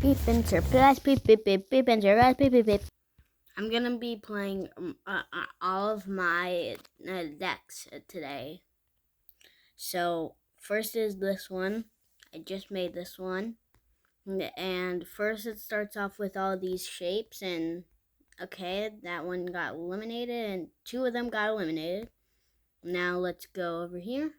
Beep and surprise, beep, beep, beep, beep and surprise, beep, beep, beep. I'm gonna be playing all of my decks today. So first is this one. I just made this one, and first it starts off with all these shapes, and okay, that one got eliminated, and two of them got eliminated. Now let's go over here,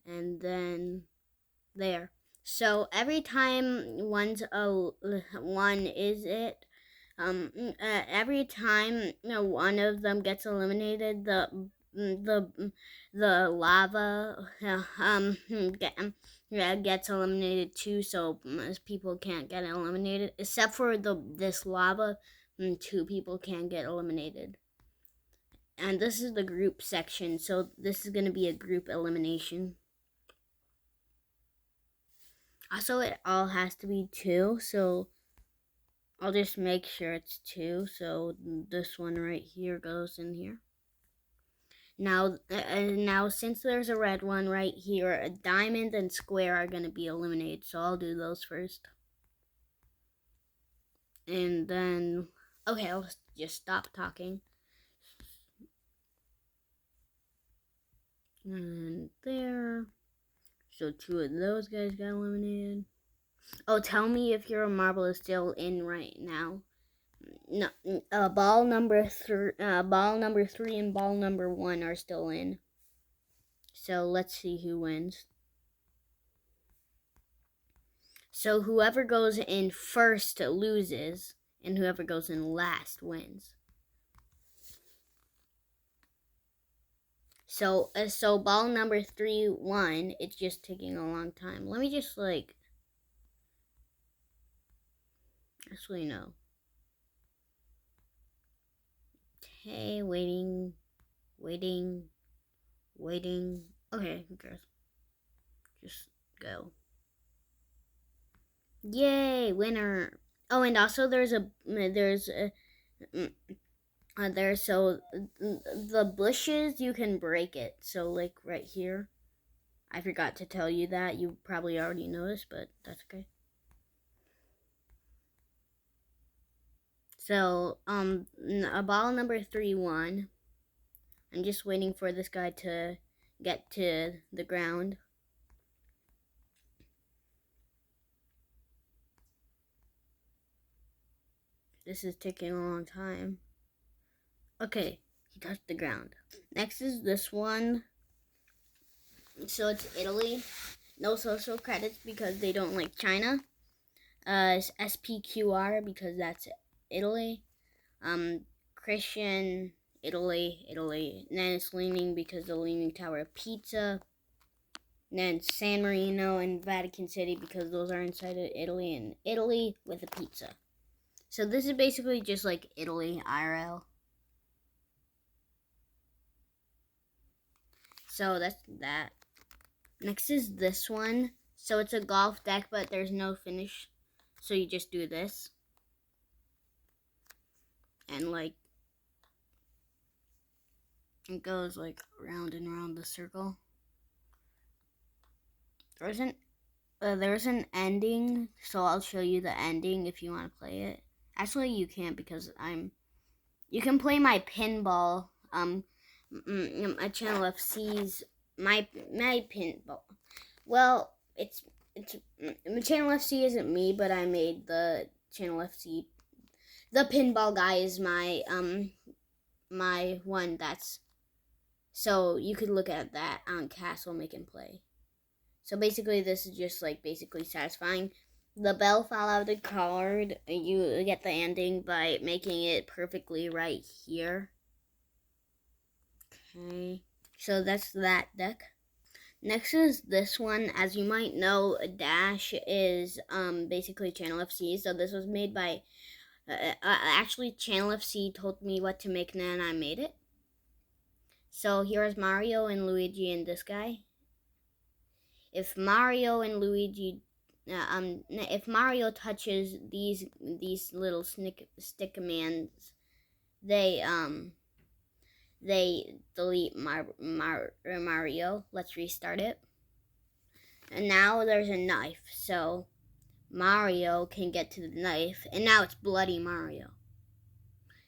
and then there. So every time one is it, every time one of them gets eliminated, the lava gets eliminated too. So most people can't get eliminated, except for this lava. Two people can get eliminated. And this is the group section, so this is going to be a group elimination. Also, it all has to be 2, so I'll just make sure it's 2. So this one right here goes in here. Now since there's a red one right here, a diamond and square are going to be eliminated, so I'll do those first. And then, okay, I'll just stop talking. And there. So 2 of those guys got eliminated. Oh, tell me if your marble is still in right now. No, ball number 3 and ball number 1 are still in. So let's see who wins. So whoever goes in first loses, and whoever goes in last wins. So ball number 3 won. It's just taking a long time. Let me just actually no. Okay, waiting. Okay, who cares? Just go. Yay, winner. Oh, and also there's so the bushes, you can break it. So like right here, I forgot to tell you that. You probably already noticed, but that's okay. So a ball number 3 won. I'm just waiting for this guy to get to the ground. This is taking a long time. Okay, he touched the ground. Next is this one. So it's Italy. No social credits because they don't like China. It's SPQR because that's Italy. Christian, Italy. And then it's Leaning because the Leaning Tower of Pizza. And then San Marino and Vatican City because those are inside of Italy, and Italy with a pizza. So this is basically just like Italy IRL. So that's that. Next is this one. So it's a golf deck, but there's no finish. So you just do this. And like, it goes like round and round the circle. There's an ending, so I'll show you the ending if you want to play it. Actually, you can't because you can play my pinball, my Channel FC's, my pinball. Well, it's Channel FC isn't me, but I made the Channel FC. The pinball guy is my one that's, so you could look at that on Castle Make and Play. So basically this is just like basically satisfying. The bell fall out of the card. You get the ending by making it perfectly right here. Okay. So that's that deck. Next is this one. As you might know, Dash is basically Channel FC. So this was made by actually Channel FC told me what to make and I made it. So here's Mario and Luigi and this guy. If Mario and Luigi, if Mario touches these little stick commands, they delete Mario. Let's restart it. And now there's a knife. So Mario can get to the knife, and now it's Bloody Mario.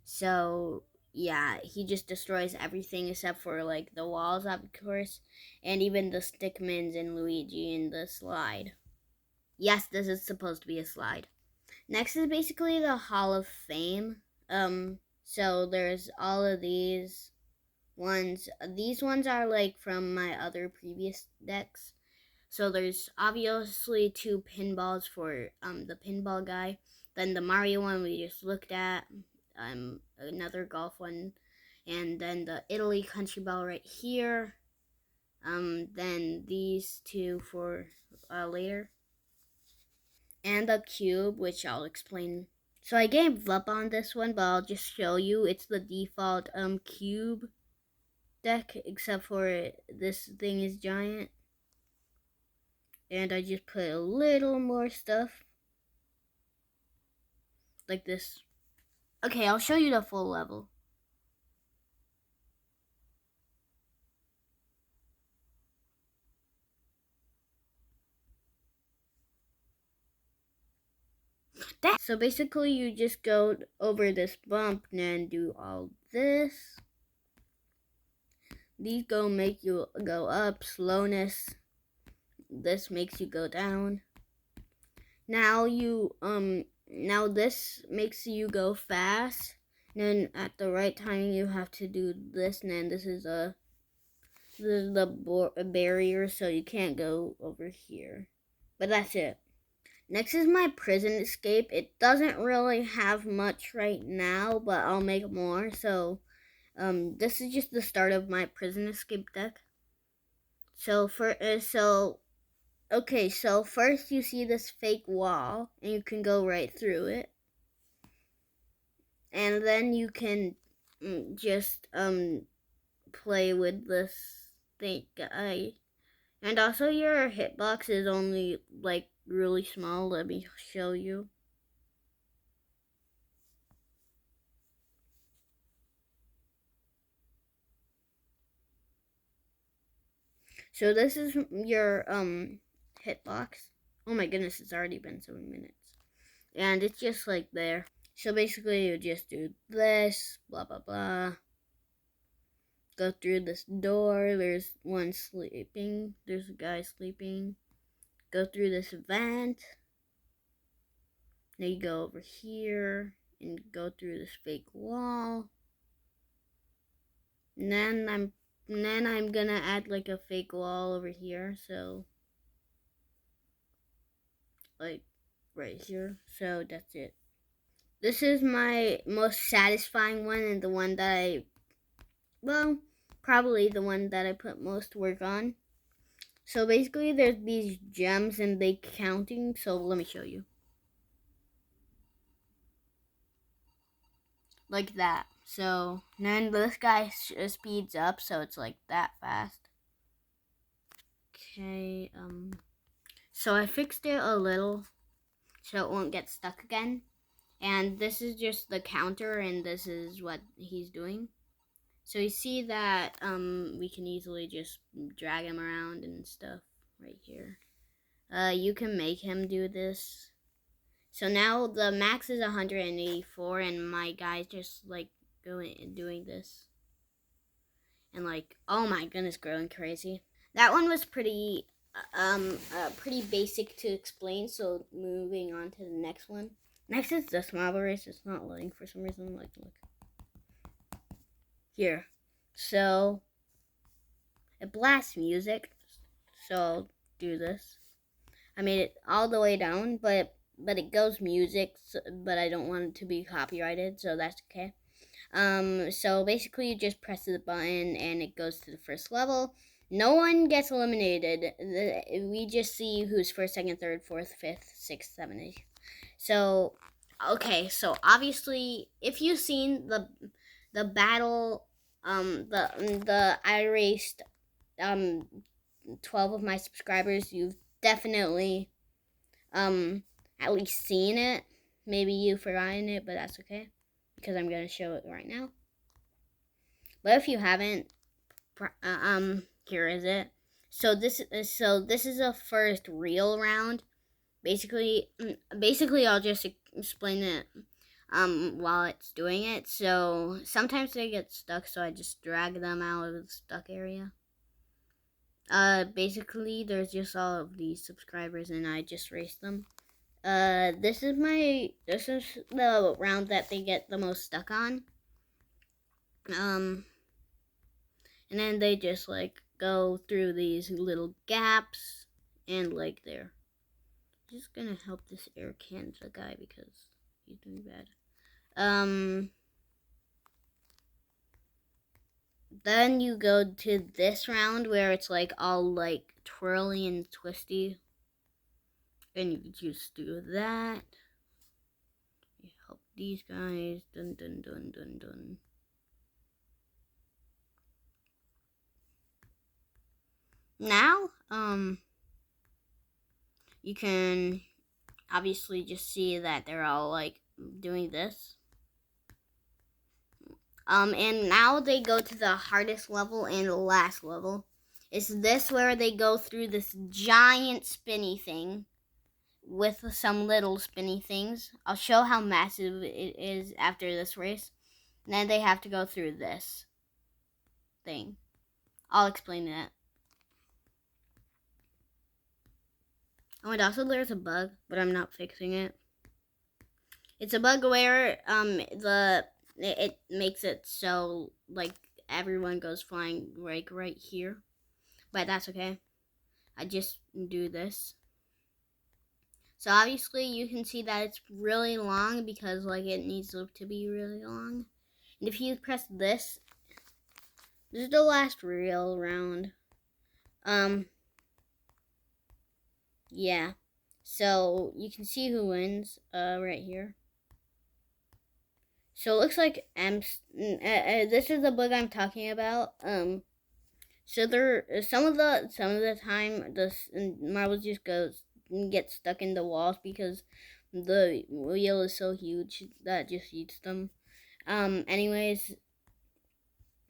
So yeah, he just destroys everything except for like the walls, of course, and even the Stickmans and Luigi in the slide. Yes, this is supposed to be a slide. Next is basically the Hall of Fame. So there's all of these ones. These ones are like from my other previous decks. So there's obviously 2 pinballs for the pinball guy. Then the Mario one we just looked at. Another golf one, and then the Italy country ball right here. Then these 2 for later, and the cube, which I'll explain. So I gave up on this one, but I'll just show you. It's the default cube deck, except for this thing is giant. And I just put a little more stuff. Like this. Okay, I'll show you the full level. So basically you just go over this bump and then do all this. These make you go up, slowness. This makes you go down. Now now this makes you go fast. And then at the right time you have to do this, and then this is the barrier, so you can't go over here. But that's it. Next is my prison escape. It doesn't really have much right now, but I'll make more. So this is just the start of my prison escape deck. So okay, so first you see this fake wall, and you can go right through it. And then you can just play with this fake guy. And also your hitbox is only like really small. Let me show you. So this is your hitbox. Oh my goodness, it's already been 7 minutes. And it's just like there. So basically you just do this, blah blah blah. Go through this door, there's one sleeping, there's a guy sleeping. Go through this vent. Now you go over here and go through this fake wall. And then I'm gonna add like a fake wall over here, so like right here. So that's it. This is my most satisfying one, and the one that probably the one that I put most work on. So basically there's these gems and they counting, so let me show you. Like that. So then this guy speeds up, so it's like that fast. Okay, so I fixed it a little so it won't get stuck again. And this is just the counter, and this is what he's doing. So you see that we can easily just drag him around and stuff right here. You can make him do this. So now the max is 184, and my guy's just like doing this. And like, oh my goodness, growing crazy. That one was pretty basic to explain, so moving on to the next one. Next is this marble race. It's not loading for some reason. Like, look. Here. So, it blasts music. So, I'll do this. I made it all the way down, but it goes music, but I don't want it to be copyrighted, so that's okay. So basically you just press the button and it goes to the first level. No one gets eliminated. We just see who's first, second, third, fourth, fifth, sixth, seventh, eighth. So, okay, so obviously, if you've seen the battle, I raced 12 of my subscribers, you've definitely at least seen it. Maybe you've forgotten it, but that's okay, because I'm going to show it right now. But if you haven't, here is it. So this is a first real round. basically I'll just explain it while it's doing it. So sometimes they get stuck, so I just drag them out of the stuck area. Basically there's just all of these subscribers and I just race them. This is the round that they get the most stuck on. And then they just like go through these little gaps and like there. I'm just gonna help this Air Canada guy because he's doing bad. Then you go to this round where it's like all like twirly and twisty. And you just do that. You help these guys. Dun dun dun dun dun. Now, you can obviously just see that they're all like doing this. And now they go to the hardest level and the last level. It's this where they go through this giant spinny thing with some little spinny things. I'll show how massive it is after this race. And then they have to go through this thing. I'll explain that. Oh, and also there's a bug, but I'm not fixing it. It's a bug where it makes it so like everyone goes flying like right here, but that's okay. I just do this. So obviously you can see that it's really long because like it needs to be really long. And if you press this is the last real round. Yeah. So you can see who wins right here. So it looks like this is the bug I'm talking about. So there some of the time the marbles just get stuck in the walls because the wheel is so huge that just eats them. Anyways,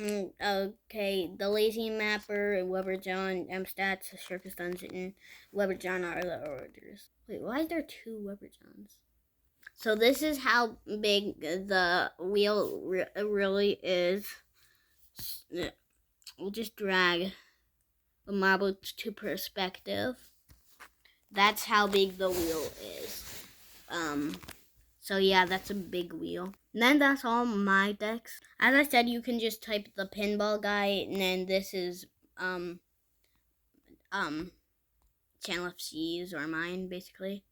okay, the Lazy Mapper, Weber John, Stats, Circus Dungeon, Weber John are the orders. Wait, why is there two Weber Johns? So this is how big the wheel really is. We'll just drag the marble to perspective. That's how big the wheel is. So yeah, that's a big wheel. And then that's all my decks. As I said, you can just type the pinball guy, and then this is Channel FC's or mine basically.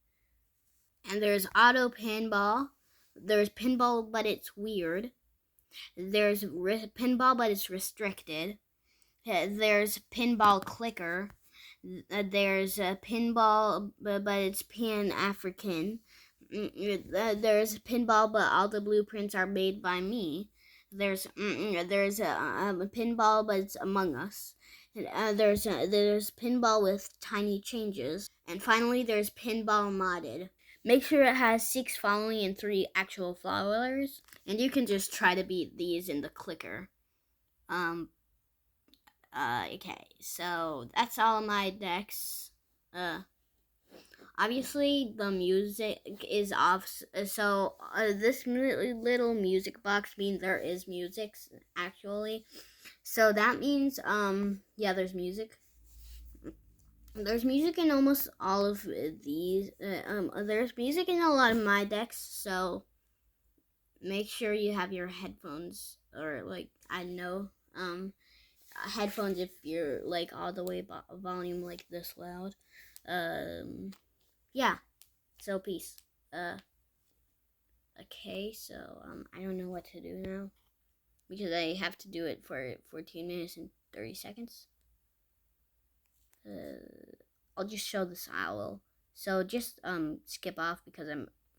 And there's auto pinball. There's pinball, but it's weird. There's pinball, but it's restricted. There's pinball clicker. There's pinball, but it's Pan-African. There's pinball, but all the blueprints are made by me. There's a pinball, but it's Among Us. There's pinball with tiny changes. And finally, there's pinball modded. Make sure it has 6 following and 3 actual followers. And you can just try to beat these in the clicker. Okay, so that's all my decks. Obviously the music is off, so this little music box means there is music actually. So that means yeah, there's music. There's music in almost all of these. There's music in a lot of my decks, so make sure you have your headphones or like I don't know headphones if you're like all the way volume like this loud. Yeah. So peace. Okay, so I don't know what to do now because I have to do it for 14 minutes and 30 seconds. I'll just show this owl. So just skip off because